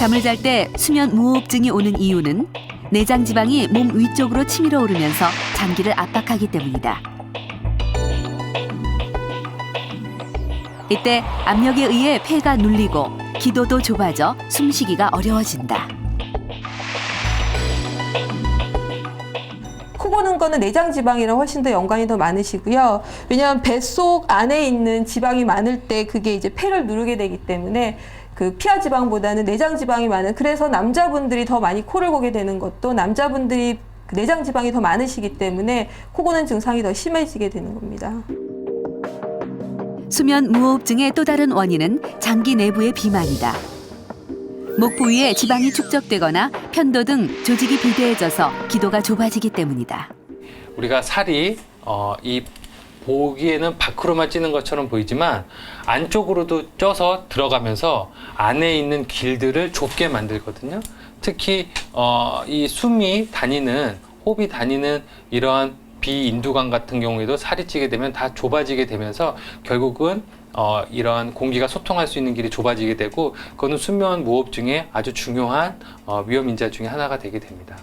잠을 잘 때 수면 무호흡증이 오는 이유는 내장 지방이 몸 위쪽으로 치밀어 오르면서 장기를 압박하기 때문이다. 이때 압력에 의해 폐가 눌리고 기도도 좁아져 숨쉬기가 어려워진다. 코 고는 거는 내장 지방이랑 훨씬 더 연관이 더 많으시고요. 왜냐하면 뱃속 안에 있는 지방이 많을 때 그게 이제 폐를 누르게 되기 때문에 그 피하 지방보다는 내장 지방이 많은, 그래서 남자분들이 더 많이 코를 고게 되는 것도 남자분들이 그 내장 지방이 더 많으시기 때문에 코 고는 증상이 더 심해지게 되는 겁니다. 수면 무호흡증의 또 다른 원인은 장기 내부의 비만이다. 목 부위에 지방이 축적되거나 편도 등 조직이 비대해져서 기도가 좁아지기 때문이다. 우리가 살이 이 보기에는 밖으로만 찌는 것처럼 보이지만 안쪽으로도 쪄서 들어가면서 안에 있는 길들을 좁게 만들거든요. 특히 이 숨이 다니는, 호흡이 다니는 이러한 비인두관 같은 경우에도 살이 찌게 되면 다 좁아지게 되면서 결국은 이러한 공기가 소통할 수 있는 길이 좁아지게 되고, 그거는 수면 무호흡증의 아주 중요한 위험 인자 중에 하나가 되게 됩니다.